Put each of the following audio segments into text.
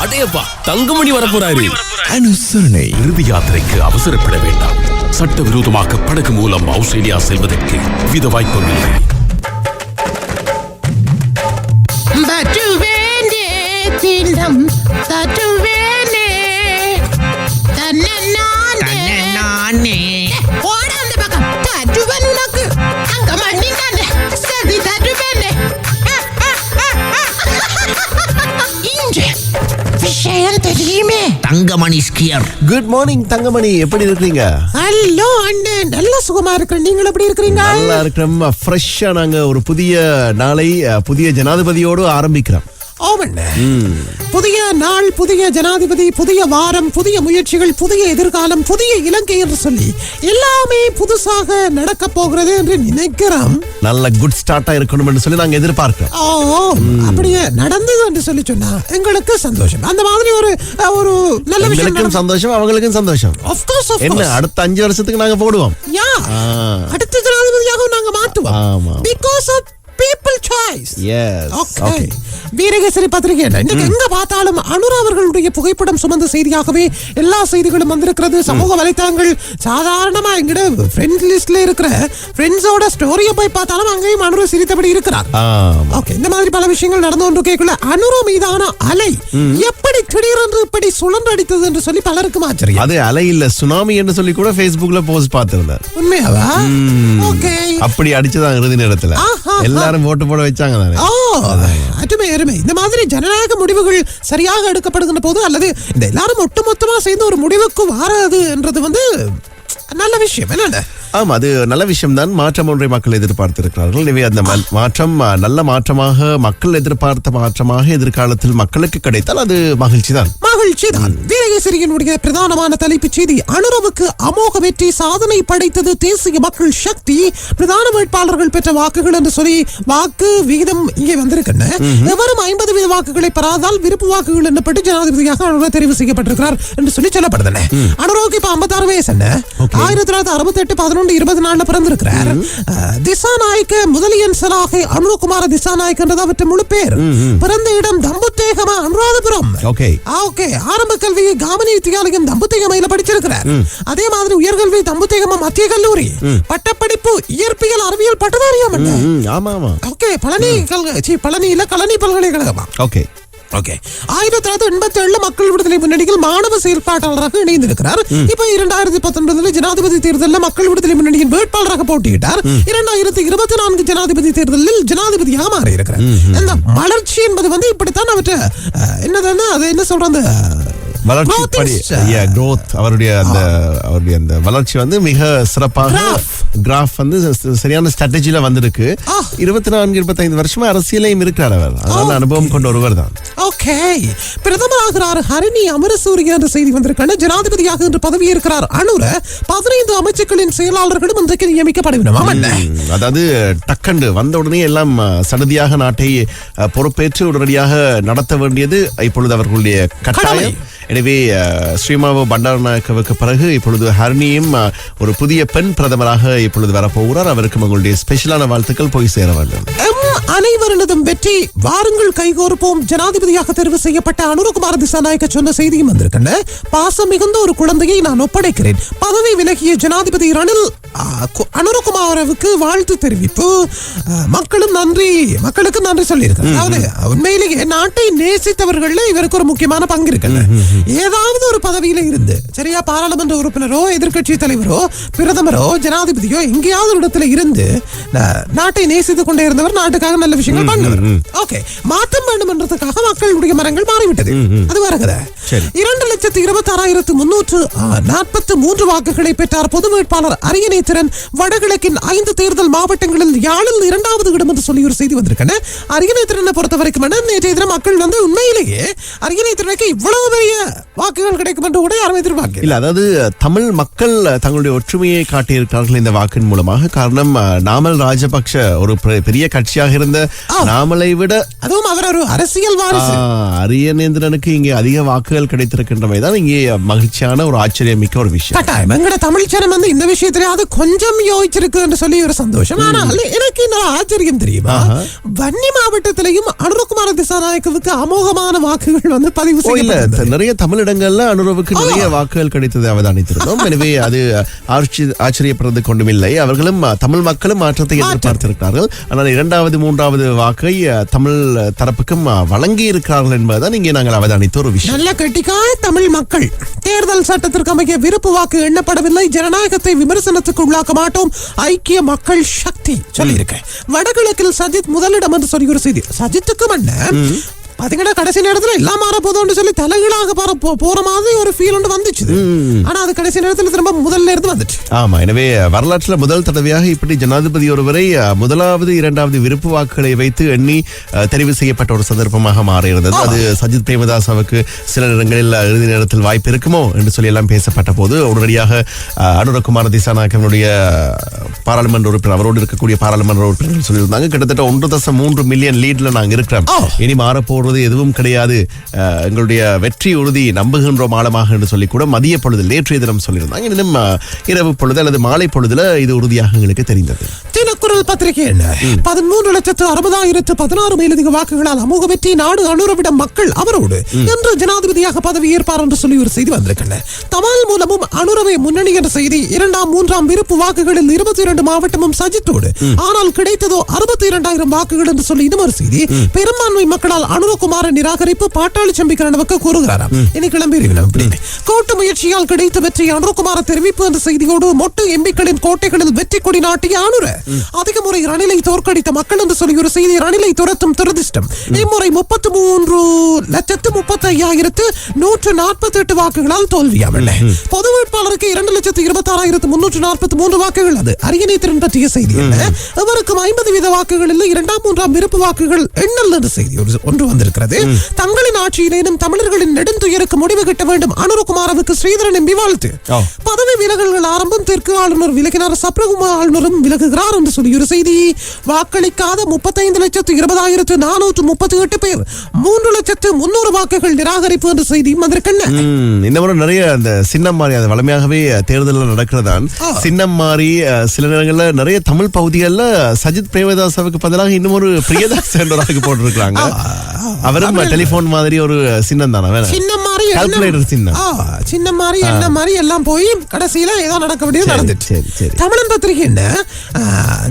அடேப்பா தங்கமணி வரப்போறாரு. அனுசரணை. இறுதி யாத்திரைக்கு அவசரப்பட வேண்டாம். சட்டவிரோதமாக படகு மூலம் ஆஸ்திரேலியா செல்வதற்கு வித வாய்ப்புகள் இல்லை. Thangamani skier. Good morning Thangamani, எப்படி இருக்கீங்க? ஹலோ அண்ணன், நல்ல சுகமா இருக்கு. நீங்கள் எப்படி இருக்கீங்க? நல்லா இருக்கிறோம். ஃப்ரெஷ்ஷா நாங்க ஒரு புதிய நாளை புதிய ஜனாதிபதியோடு ஆரம்பிக்கிறோம். புதிய நாள், புதிய ஜனாதிபதி, புதிய வாரம், புதிய முயற்சிகள், புதிய எதிர்காலம், புதிய இலங்கை என்று சொல்லி எல்லாமே புதுசாக நடக்க போகிறது என்று நினைக்கிறோம். நல்ல குட் ஸ்டார்ட்டா இருக்கணும் என்று சொல்லி நாங்க எதிர்பார்க்கிறோம். அப்படியே நடந்தது என்று சொல்லி சொன்னா எங்களுக்கு சந்தோஷம். அந்த மாதிரி ஒரு ஒரு நல்ல விஷயம். சந்தோஷம், அவங்களுக்கும் சந்தோஷம். என்ன அடுத்த 5 வருஷத்துக்கு நாங்க போடுவோம். அடுத்த ஜனாதிபதியாக நாங்க மாற்றுவோம். Because of people choice. Yes. Okay. Virakesari பத்திரிகை எங்க பார்த்தாலும் அனுரா அவர்களுடைய புகைப்படம் சுமந்த செய்தியாகவே எல்லா செய்திகளும் வந்திருக்கிறது. சமூக வலைத்தளங்கள் சாதாரணமா எங்கட ஃப்ரெண்ட் லிஸ்ட்ல இருக்கிற ஃப்ரெண்ட்ஸோட ஸ்டோரியை போய் பார்த்தாலும் அங்கேயும் அனுரா சிரித்தபடி இருக்கிறார். ஓகே, இந்த மாதிரி பல விஷயங்கள் நடந்து கொண்டிருக்கக்குள்ள அனுரா மீதான அலை எப்படி திடீரென்று இப்படி சுழன்றடித்தது என்று சொல்லி பலருக்கும் ஆச்சரியம். அது அலை இல்ல, சுனாமி என்று சொல்லி கூட Facebookல போஸ்ட் பார்த்திருந்தார். உண்மையாவா? ஓகே, அப்படி அடிச்சதான் இறுதி நேரத்துல எல்லாரும் ஓட்டு போட வச்சாங்க தானே. இந்த மாதிரி ஜனநாயக முடிவுகள் சரியாக எடுக்கப்படுகின்ற போது அல்லது இந்த எல்லாரும் ஒட்டுமொத்தமா சேர்ந்து ஒரு முடிவுக்கு வாராது என்றது நல்ல விஷயம். என்ன? ஆமா, அது நல்ல விஷயம் தான். மாற்றம் ஒன்றை மக்கள் எதிர்பார்த்திருக்கிறார்கள். எனவே அந்த மாற்றம் நல்ல மாற்றமாக, மக்கள் எதிர்பார்த்த மாற்றமாக எதிர்காலத்தில் மக்களுக்கு கிடைத்தால் அது மகிழ்ச்சி தான். வீரகேசரியினுடைய பிரதானமான தலைப்புச் செய்தி, அனுரவுக்கு அமோக வெற்றி, சாதனை படைத்தது தேசிய மக்கள் சக்தி, பிரதான வேட்பாளர்கள் பெற்ற வாக்குகள் என்று சொல்லி வாக்கு விகிதம் இங்கே வந்திருக்கின்றன. எவரும் 50 வீத வாக்குகளை பெறாதால் விருப்பு வாக்குகள் எண்ணப்பட்டு ஜனாதிபதியாக அனுரா தெரிவு செய்யப்பட்டிருக்கிறார் என்று சொல்லி சொல்லப்படுது. அனுராவுக்கு இப்ப 56 வயசு. 1968 11-24 பிறந்திருக்கிறார். திசாநாயக்க முதலியன் சலாஹே அனுரகுமார திசாநாயக் என்றது அவற்றை முழு பேர். பிறந்த இடம் தம்புத்தேகம, அனுராதபுரம். ஆரம்ப கல்வியை காமினி வித்தியாலயம் தம்புத்தேகமையில படிச்சிருக்கிறார். அதே மாதிரி உயர்கல்வி தம்புத்தேகம மத்திய கல்லூரி, பட்டப்படிப்பு இயற்பியல் அறிவியல் பட்டதாரியம். பழனியில கலனி பல்கலைக்கழகமா. 1987 மக்கள் விடுதலை முன்னணியில் மாணவ செயற்பாட்டாளராக இணைந்திருக்கிறார். இப்ப 2019 ஜனாதிபதி தேர்தலில் மக்கள் விடுதலை முன்னணியின் வேட்பாளராக போட்டியிட்டார். 2024 ஜனாதிபதி தேர்தலில் ஜனாதிபதியாக மாறி இருக்கிறார். இந்த வளர்ச்சி என்பது இப்படித்தான் அவற்றை என்னதுன்னா அது என்ன சொல்றது, அவருடைய அந்த வளர்ச்சி மிக சிறப்பாக கிராஃப் சரியான ஸ்ட்ராட்டஜில வந்திருக்கு. 24-25 வருஷமா அரசியலையும் இருக்கிறார் அவர். அதனால அனுபவம் கொண்ட ஒருவர் தான். பிரதமராகிறார் ஹரிணி அமரசூரிய என்ற செய்தி வந்திருக்காங்க. ஜனாதிபதியாக இன்று பதவியேற்கிறார் அனுர. 15 அமைச்சுக்களின் செயலாளர்களும் இன்றைக்கு நியமிக்கப்படுவினோம். அதாவது டக்கண்டு வந்த உடனே எல்லாம் சடதியாக நாட்டை பொறுப்பேற்று உடனடியாக நடத்த வேண்டியது இப்பொழுது அவர்களுடைய கட்டாயம். எனவே ஸ்ரீமாவோ பண்டாரநாயக்கவுக்கு பிறகு இப்பொழுது ஹரிணியும் ஒரு புதிய பெண் பிரதமராக இப்பொழுது வரப்போகிறார். அவருக்கு உங்களுடைய ஸ்பெஷலான வாழ்த்துக்கள் போய் சேர வேண்டும். அனைவரினதும் வெற்றி, வாருங்கள் கைகோர்ப்போம். ஜனாதிபதியாக தெரிவு செய்யப்பட்ட அனுரகுமார திசாநாயக்க சொன்ன செய்தியும் வந்திருக்கின்றன. பாசம் மிகுந்த ஒரு குழந்தையை நான் ஒப்படைக்கிறேன். பதவி விலகிய ஜனாதிபதி ரணில் அனுரகுமாரவுக்கு வாழ்த்து தெரிவிப்பு. மக்களுக்கு நன்றி சொல்லியிருக்கிறார். அதாவது உண்மையிலேயே நாட்டை நேசித்தவர்கள் இவருக்கு ஒரு முக்கியமான பங்கு இருக்கு. ஏதாவது ஒரு பதவியில இருந்து சரியா பாராளுமன்ற உறுப்பினரோ, எதிர்கட்சி தலைவரோ, பிரதமரோ, ஜனாதிபதியோ எங்கேயாவது ஒரு இடத்துல இருந்து நாட்டை நேசித்துக் கொண்டே இருந்தவர் நாட்டுக்காக நல்ல விஷயங்கள் பண்ணுவார். ஓகே, மாற்றம் வேண்டும் என்றதுக்காக மக்களுடைய மரங்கள் மாறிவிட்டது. அது வருகிறது. 2,26,343 வாக்குகளை பெற்றார் பொது வேட்பாளர் அரியநேத்திரன். வடகிழக்கின் 5 தேர்தல் மாவட்டங்களில் யாழில் 2வது இடம் என்று சொல்லி ஒரு செய்தி வந்திருக்கேன். அரியநேத்திரனை பொறுத்த வரைக்கும் நேற்றைய தினம் மக்கள் உண்மையிலேயே அரியநேத்திரனுக்கு இவ்வளவு பெரிய வாக்குகள் கிடைக்கும் என்று கூட யாரும் எதிர்பார்க்க இல்ல. அதாவது தமிழ் மக்கள் தங்களுடைய ஒற்றுமையை காட்டியிருக்கிறார்கள் இந்த வாக்கின் மூலமாக. காரணம், நாமல் ராஜபக்ஷ ஒரு பெரிய கட்சியாக இருந்த நாமலை விட, அதுவும் அவர் ஒரு அரசியல் வாரிசு, அரியநேந்திரனுக்கு இங்கே அதிக வாக்கு வாக்குகள் கிடைத்திருக்கின்றமை தான் இங்கே மகிழ்ச்சியான ஒரு ஆச்சரியமிக்க ஒரு விஷயம். கட்டாயம் எங்கட தமிழ் ஜனம் வந்து இந்த விஷயத்திலேயாவது கொஞ்சம் யோசிச்சிருக்கு என்று சொல்லி ஒரு சந்தோஷம். ஆனால் எனக்கு இன்னொரு ஆச்சரியம் தெரியுமா, வன்னி மாவட்டத்திலையும் அனுரகுமார திசாநாயக்கவுக்கு அமோகமான வாக்குகள் வந்து பதிவு செய்யப்பட்டது. நிறைய தமிழிடங்கள்ல அனுரவுக்கு நிறைய வாக்குகள் கிடைத்ததை அவதானித்திருந்தோம். எனவே அது ஆச்சரியப்படுறது கொண்டுமில்லை. அவர்களும் தமிழ் மக்களும் மாற்றத்தை எதிர்பார்த்திருக்கிறார்கள். ஆனால் இரண்டாவது மூன்றாவது வாக்கை தமிழ் தரப்புக்கும் வழங்கி இருக்கிறார்கள் என்பதுதான் இங்கே நாங்கள் அவதானித்த ஒரு விஷயம். நல்ல கட்டிக்காய தமிழ் மக்கள் தேர்தல் சட்டத்திற்கு அமைய விருப்பு வாக்கு எண்ணப்படவில்லை, ஜனநாயகத்தை விமர்சனத்துக்கு உள்ளாக்க மாட்டோம், ஐக்கிய மக்கள் சக்தி சொல்லியிருக்கேன். வடகிழக்கில் சஜித் முதலிடம் என்று சொல்லி ஒரு செய்தி. சஜித்துக்கு என்ன பாத்தீங்கன்னா கடைசி நேரத்துல எல்லாம் மாற போதும்னு சொல்லி தலைகீழாக போற மாதிரி ஒரு ஃபீல் ஒன்று வந்துச்சு. ஆனா அது கடைசி நேரத்துல திரும்ப முதல்ல இருந்து வந்துச்சு. ஆமா, எனவே வரலாற்றுல முதல் தடவையாக இப்படி ஜனாதிபதி ஒருவரை முதலாவது இரண்டாவது விருப்பு வாக்குகளை வைத்து எண்ணி தெரிவு செய்யப்பட்ட ஒரு சந்தர்ப்பமாக மாறியிருந்தது. அது சஜித் பிரேமதாசவுக்கு சில நேரங்களில் இறுதி நேரத்தில் வாய்ப்பு இருக்குமோ என்று சொல்லி எல்லாம் பேசப்பட்ட போது உடனடியாக அனுரகுமார திசாநாயக்கனுடைய பாராளுமன்ற உறுப்பினர் அவரோடு இருக்கக்கூடிய பாராளுமன்ற உறுப்பினர்கள் சொல்லியிருந்தாங்க, கிட்டத்தட்ட 1.3 மில்லியன் லீட்ல நாங்க இருக்கிறோம், இனி மாறப்போ எதுவும் கிடையாது, எங்களுடைய வெற்றி உறுதி, நம்புகின்றோம் ஆழமாக என்று சொல்லி கூட மதிய பொழுதில் நேற்றைய தினம் சொல்லியிருந்தாங்க. இன்னும் இரவு பொழுது அல்லது மாலை பொழுதுல இது உறுதியாக எங்களுக்கு தெரிந்தது. தினக்குரல் பத்திரிகை 13,60,16 மேலதிக வாக்குகளால் அமோக வெற்றி, நாடு அனுரவிடம் மக்கள் அவரோடு என்று ஜனாதிபதியாக பதவி ஏற்பார் என்று சொல்லி ஒரு செய்தி வந்திருக்கின்றன. தபால் மூலமும் அனுரவை முன்னணி என்ற செய்தி. 2ஆம் 3ஆம் விருப்பு வாக்குகளில் 22 மாவட்டமும் சஜித்தோடு, ஆனால் கிடைத்ததோ 62,000 வாக்குகள் என்று சொல்லி இன்னும் ஒரு செய்தி. பெரும்பான்மை மக்களால் அனுரகுமார நிராகரிப்பு, பாட்டாளி சம்பிக்கிறவனுக்கு கூறுகிறாராம். இனி கிளம்பி கூட்டு முயற்சியால் கிடைத்த வெற்றி அனுரகுமார தெரிவிப்பு என்ற செய்தியோடு மொட்டு எம்பிக்களின் கோட்டைகளில் வெற்றி கொடி நாட்டிய அனுர அதிக முறை ரணிலை தோற்கடித்த மக்கள் என்று சொல்லி ஒரு செய்தி. ரணிலை துரத்தும் துரதிஷ்டம். இம்முறை 33,25,148 வாக்குகளால் தோல்வியாவில்லை. பொது வேட்பாளருக்கு 2,26,343 வாக்குகள். அது அரியணை திறன் பற்றிய செய்தி அல்ல. அவருக்கும் 50% வாக்குகள் இல்லை. 2ஆம் 3ஆம் விருப்பு வாக்குகள் எண்ணல் என்ற செய்தி ஒன்று வந்திருக்கிறது. தங்களின் ஆட்சியிலேனும் தமிழர்களின் நெடுந்துயருக்கு முடிவு கட்ட வேண்டும், அனுரகுமாரவுக்கு ஸ்ரீதரன் எம்பி வாழ்த்து. பதவி விலகல்கள் ஆரம்பம். தெற்கு ஆளுநர் விலகினார், சப்ரகுமார் ஆளுநரும் விலகுகிறார் என்று சொல்லி ஒரு செய்தி. வாக்களிக்காத 35,20,438 பேர், 3,00,300 வாக்குகள் நிராகரிப்பு என்ற செய்தியும் வந்திருக்கின்றன. இந்த முறை நிறைய அந்த சின்னம் மாறி, அது வளமையாகவே தேர்தலில் நடக்கிறதான். சின்னம் மாறி சில நேரங்களில் நிறைய தமிழ் பகுதிகளில் சஜித் பிரேமதாசவுக்கு பதிலாக இன்னும் ஒரு பிரியதாஸ் என்றவராக போட்டிருக்கிறாங்க. அவரும் டெலிபோன் மாதிரி ஒரு சின்னம் தானே, சின்னம் மாதிரி கால்குலேட்டர் சின்னம், சின்னம் மாதிரி என்ன மாதிரி எல்லாம் போய் கடைசியில ஏதோ நடக்க வேண்டியது நடந்துச்சு. தமிழன் பத்திரிகை என்ன,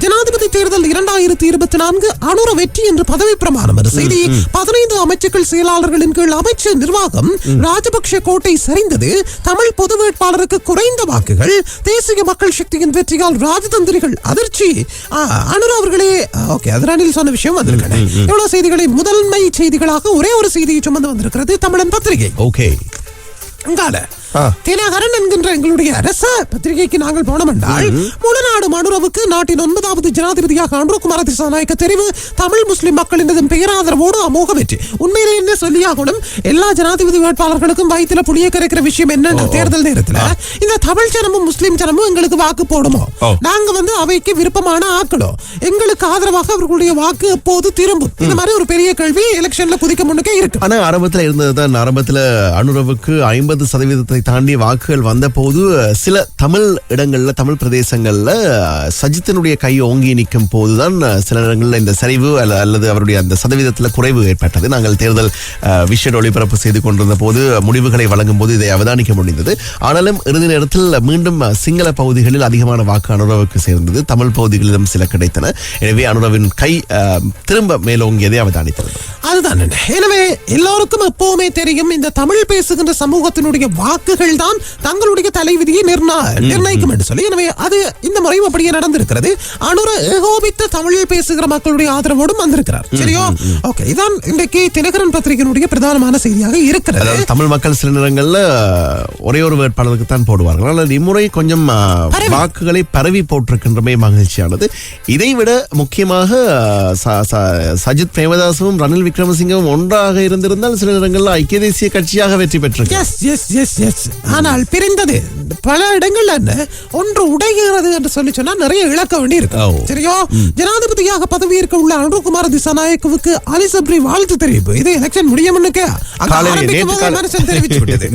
ஜனாதிபதி தேர்தல் 2024 அனுர வெற்றி என்று பதவி பிரமாணம் என்ற செய்தி. 15 அமைச்சர்கள் செயலாளர்களின் கீழ் அமைச்சர் நிர்வாகம். ராஜபக்ஷ கோட்டை சரிந்தது. தமிழ் பொது வேட்பாளருக்கு குறைந்த வாக்குகள். தேசிய மக்கள் சக்தியின் வெற்றியால் ராஜதந்திரிகள் அதிர்ச்சி. அனுர அவர்களே ரணில் சொன்ன விஷயம் வந்திருக்கிறது. எவ்வளவு செய்திகளை முதன்மை செய்திகளாக ஒரே ஒரு செய்தியை சுமந்து வந்திருக்கிறது தமிழன் பத்திரிகை. தினகரன் என்கின்ற எங்களுடைய அரச பத்திரிகைக்கு நாங்கள் போனோம் என்றால், முழுநாடு அனுரவுக்கு நாட்டின் 9வது ஜனாதிபதியாக அனுரகுமார திசாநாயக்க தெரிவு. தமிழ் முஸ்லிம் மக்களின் பேராதரவோடு அமோக வெற்றி. உண்மையிலே என்ன சொல்லியாகணும், எல்லா ஜனாதிபதி வேட்பாளர்களுக்கும் வயிற்றுல புளிய கரைக்கிற விஷயம் என்ன, தேர்தல் நேரத்தில் இந்த தமிழ் ஜனமும் முஸ்லிம் ஜனமும் எங்களுக்கு வாக்கு போடுமோ, நாங்க வந்து அவைக்கு விருப்பமான ஆக்களோ, எங்களுக்கு ஆதரவாக அவர்களுடைய வாக்கு எப்போது திரும்பும், இந்த மாதிரி ஒரு பெரிய கேள்வி எலெக்ஷன்ல குதிக்க முன்னுக்கே இருக்கு. ஆனா ஆரம்பத்தில் இருந்ததுதான், ஆரம்பத்தில் அனுரவுக்கு 50% தாண்டி வாக்குகள் வந்த போது சில தமிழ் இடங்கள்ல, தமிழ் பிரதேசங்கள்ல சஜித்தினுடைய கை ஓங்கி நிற்கும் போதுதான் சில இடங்கள்ல இந்த சரிவு அல்லது அவருடைய அந்த சதவீதத்துல குறைவு ஏற்பட்டது. நாங்கள் தேர்தல் விஷயம் ஒளிபரப்பு செய்து கொண்டிருந்த போது முடிவுகளை வழங்கும் போது இதை அவதானிக்க முடிந்தது. ஆனாலும் இறுதி நேரத்தில் மீண்டும் சிங்கள பகுதிகளில் அதிகமான வாக்கு அனுரவுக்கு சேர்ந்தது, தமிழ் பகுதிகளிலும் சில கிடைத்தன. எனவே அனுரவின் கை திரும்ப மேலோங்கியதை அவதானித்தது. அதுதான். எனவே எல்லோருக்கும் எப்பவுமே தெரியும், இந்த தமிழ் பேசுகின்ற சமூகத்தினுடைய வாக்குகள் தான் தங்களுடைய தலைவிதியை நிர்ணயிக்கும் என்று சொல்லி. எனவே அது இந்த முறையும் அப்படியே நடந்திருக்கிறது. அனுர ஏகோபித்த தமிழ் பேசுகிற மக்களுடைய ஆதரவோடும் வந்திருக்கிறார். சரியோ, ஓகே. இதான் இன்றைக்கு தினகரன் பத்திரிகையினுடைய பிரதானமான செய்தியாக இருக்கிறது. தமிழ் மக்கள் சில நேரங்கள்ல ஒரே ஒரு வேட்பாளருக்கு தான் போடுவார்கள், ஆனால் இம்முறை கொஞ்சம் வாக்குகளை பரவி போட்டிருக்கின்றமே மகிழ்ச்சியானது. இதைவிட முக்கியமாக சஜித் பிரேமதாசும் ரணில் விக்ரமசிங்கவும் ஒன்றாக இருந்திருந்தால் சில நேரங்களில் ஐக்கிய தேசிய கட்சியாக வெற்றி பெற்றிருக்கிறார். ஆனால் பிரிந்தது பல இடங்கள்ல என்ன ஒன்று உடைகிறது என்று சொல்லி சொன்னா நிறைய இழக்க வேண்டி இருக்கு. சரியோ, ஜனாதிபதியாக பதவியேற்க உள்ள அனுகுமார திசாநாயக்கவுக்கு அலிசப்ரி வாழ்த்து தெரிவிப்பு. இது எலெக்ஷன் முடியும்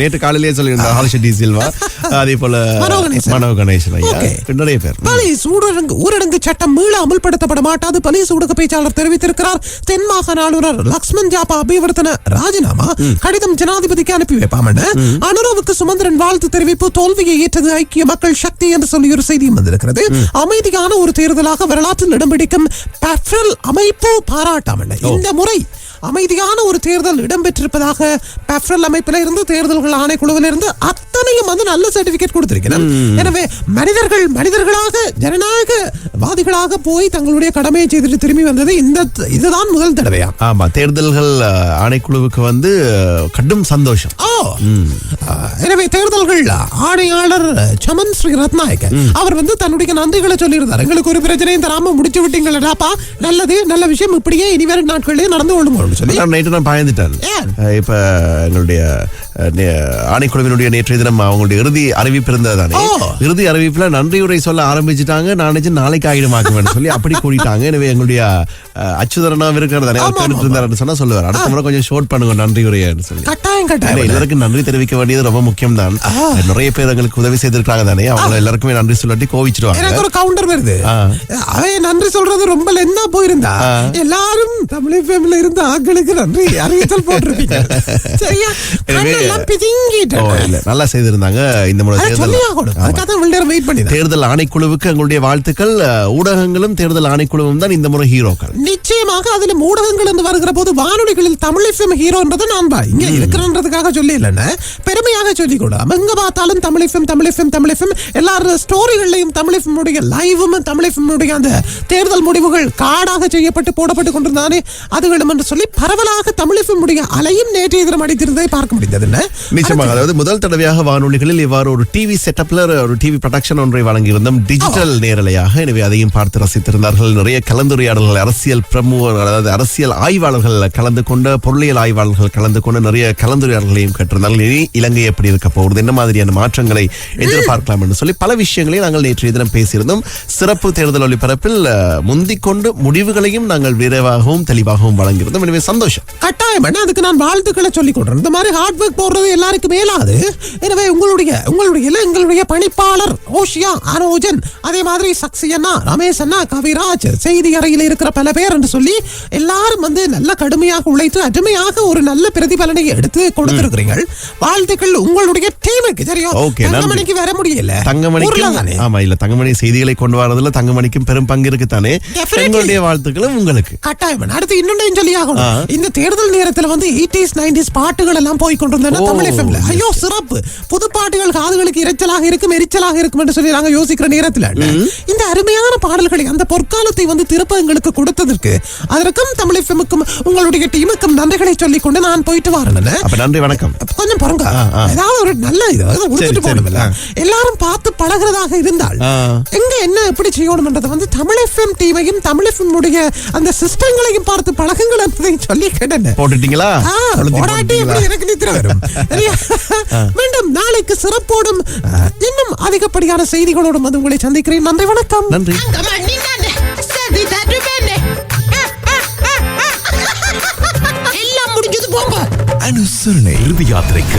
நேற்று காலையிலேயே சொல்லியிருந்தார் ஹர்ஷ டி சில்வா, அதே போல மனோ கணேசன் ஐயா, நிறைய பேர். போலீஸ் ஊரடங்கு சட்டம் மீள அமல்படுத்தப்பட மாட்டாது போலீஸ் ஊடக பேச்சாளர் தெரிவித்திருக்கிறார். தென் மாகாண ஆளுநர் லக்ஷ்மன் ஜாபா அபிவர்த்தன ராஜினாமா கடிதம் ஜனாதிபதிக்கு அனுப்பி வைப்பாம். அனுராவுக்கு சுமந்திரன் வாழ்த்து தெரிவிப்பு. தோல்வியை ஏற்றது ஐக்கிய மக்கள் சக்தி என்று சொல்லி ஒரு செய்தியும் வந்திருக்கிறது. அமைதியான ஒரு தேர்தலாக வரலாற்றில் இடம் பிடிக்கும் பேஃப்ரல் அமைப்பு பாராட்டாம். இந்த முறை அமைதியான ஒரு தேர்தல் இடம்பெற்றிருப்பதாக பேஃப்ரல் அமைப்பில் இருந்து தேர்தல்கள் ஆணைக்குழுவில் இருந்து அத்தனையும் வந்து நல்ல சர்டிபிகேட் கொடுத்திருக்கிறார். எனவே மனிதர்களாக ஜனநாயகவாதிகளாக போய் தங்களுடைய கடமையை செய்துட்டு திரும்பி வந்தது இதுதான் முதல் தடவையா? ஆமா, தேர்தல்கள் ஆணைக்குழுவுக்கு வந்து கடும் சந்தோஷம். எனவே தேர்தல்கள் ஆணையாளர் சமன் ஸ்ரீ ரத்நாயக்க அவர் வந்து தன்னுடைய நன்றிகளை சொல்லியிருந்தார். எங்களுக்கு ஒரு பிரச்சனையும் தராம முடிச்சு விட்டீங்களா, நல்லது, நல்ல விஷயம், இப்படியே இனி வரும் நாட்களிலே நடந்து கொள்ளும். நைட்டு நான் பயந்துட்டேன். இப்ப எங்களுடைய ஆணைக்குழுவினுடைய நேற்றைய தினம் அவங்களுடைய இறுதி அறிவிப்பு இருந்ததானே, இறுதி அறிவிப்புல நன்றியுரை சொல்ல ஆரம்பிச்சுட்டாங்க. நான் நினைச்சு நாளைக்கு ஆயிடுமாக்குவேன் சொல்லி அப்படி கூடிட்டாங்க. எனவே எங்களுடைய அச்சுதரனா இருக்கிறது சொன்னா சொல்லுவார், அடுத்த முறை கொஞ்சம் ஷோட் பண்ணுங்க நன்றியுரைன்னு சொல்லி. எல்லாருக்கும் நன்றி தெரிவிக்க வேண்டியது ரொம்ப முக்கியம் தான். நிறைய பேர் எங்களுக்கு உதவி செய்திருக்காங்க தானே, அவங்க எல்லாருக்குமே நன்றி சொல்லி கோவிச்சிருவாங்க. எனக்கு ஒரு கவுண்டர் வருது, அவன் நன்றி சொல்றது ரொம்ப லென்னா போயிருந்தா எல்லாரும் தமிழ் ஃபேமிலில இருந்து ஆட்களுக்கு நன்றி அறிவித்தல் போட்டிருப்பீங்க. சரியா, நல்லா செய்திருந்தாங்க. இந்த முறை தேர்தல் ஆணைக்குழுவுக்கு எங்களுடைய வாழ்த்துக்கள். ஊடகங்களும் தேர்தல் ஆணைக்குழுவும் தான் இந்த முறை ஹீரோக்கள். நிச்சயமாக அதிலும் ஊடகங்கள் என்று வருகிற போது வானொலிகளில் தமிழ் எஃப்எம் ஹீரோன்றது நான் இங்க இருக்கிறன்றதுக்காக சொல்லி இல்லைன்னு பெருமையாக சொல்லிக் கொடு. எங்க பார்த்தாலும் தமிழ் எஃப்எம் எல்லாரும் ஸ்டோரிகள்லையும் தமிழ் எஃப்எம் உடைய லைவும் தமிழ் எஃப்எம் உடைய அந்த தேர்தல் முடிவுகள் காடாக செய்யப்பட்டு போடப்பட்டு கொண்டிருந்தானே அதுகளும் என்று சொல்லி பரவலாக தமிழ் எஃப்எம் உடைய அலையும் நேற்றைய தினம் அடித்திருந்ததை பார்க்க முடிந்தது. நிச்சயமாக, அதாவது முதல் தடவையாக வானொலிகளில் இவ்வாறு ஒரு டிவி செட்டப்ல ஒரு டிவி ப்ரொடக்ஷன் ஒன்றை வழங்கியிருந்தோம், டிஜிட்டல் நேரலையாக. எனவே அதையும் பார்த்து ரசித்திருந்தார்கள். நிறைய கலந்துரையாடல்கள், அரசியல் பிரமுகர், அதாவது அரசியல் ஆய்வாளர்கள் கலந்து கொண்ட, பொருளியல் ஆய்வாளர்கள் கலந்து கொண்ட நிறைய கலந்துரையாடல்களையும் கேட்டிருந்தார்கள். இனி இலங்கை எப்படி இருக்க போகிறது, என்ன மாதிரியான மாற்றங்களை எதிர்பார்க்கலாம் என்று சொல்லி பல விஷயங்களை நாங்கள் நேற்றைய தினம் பேசியிருந்தோம். சிறப்பு தேர்தல் ஒளிபரப்பில் முந்திக்கொண்டு முடிவுகளையும் நாங்கள் விரைவாகவும் தெளிவாகவும் வழங்கியிருந்தோம். எனவே சந்தோஷம். கட்டாயம் அதுக்கு நான் வாழ்த்துக்களை சொல்லிக் கொடுறேன். இந்த மாதிரி ஹார்ட் ஒர்க் போடுறது எல்லாருக்கும் மேலாது. எனவே எங்களுடைய பணிப்பாளர் ஓஷியா அரோஜன், அதே மாதிரி சக்சி அண்ணா, ரமேஷ் அண்ணா, கவிராஜ், செய்தி அறையில் இருக்கிற பல பேர் என்று சொல்லி எல்லாரும் வந்து நல்ல கடுமையாக உழைத்து அருமையாக ஒரு நல்ல பிரதிபலனை எடுத்து கொடுத்திருக்கிறீர்கள். வாழ்த்துக்கள் உங்களுடைய டீமுக்கு. தெரியும், தங்கமணிக்கு வர முடியல, தங்கமணி செய்திகளை கொண்டு வரதுல தங்கமணிக்கும் பெரும் பங்கு இருக்குத்தானே. எங்களுடைய வாழ்த்துக்களும் உங்களுக்கு. கட்டாயம். அடுத்து இன்னொன்றையும் சொல்லி ஆகணும். இந்த தேர்தல் நேரத்தில் வந்து 80s 90s பாட்டுகள் எல்லாம் போய் கொண்டிருந்தன தமிழ் எஃப்எம்ல. ஐயோ சிறப்பு, புது பாட்டுகள் காதுகளுக்கு எரிச்சலாக இருக்கும் என்று சொல்லி நாங்க யோசிக்கிற நேரத்தில் இந்த அருமையான பாடல்களை அந்த பொற்காலத்தை வந்து திருப்ப எங்களுக்கு கொடுத்ததற்கு அதற்கும் தமிழ் எஃப்எம்முக்கும் உங்களுடைய டீமுக்கும் நன்றிகளை சொல்லிக் கொண்டு நான் போயிட்டு வரேன். நன்றி, வணக்கம். கொஞ்சம் பாருங்க, ஏதாவது ஒரு நல்ல இது போடுமில்ல, எல்லாரும் பார்த்து பழகிறதாக இருந்தால் எங்க என்ன எப்படி செய்யணும்ன்றதை வந்து தமிழ் எஃப்எம் டீமையும் தமிழ் எஃப்எம் உடைய அந்த சிஸ்டங்களையும் பார்த்து பழகுங்கள் என்பதை சொல்லி கேட்டேன். போட்டுட்டீங்களா? எனக்கு நித்திர வரும். மீண்டும் நாளைக்கு சிறப்போடும் இன்னும் அதிகப்படியான செய்திகளோடும் வந்து உங்களை சந்திக்கிறேன். நன்றி, வணக்கம். நன்றி. எல்லாம் முடிஞ்சது, போங்க. அனுசரணை இறுதி யாத்திரைக்கு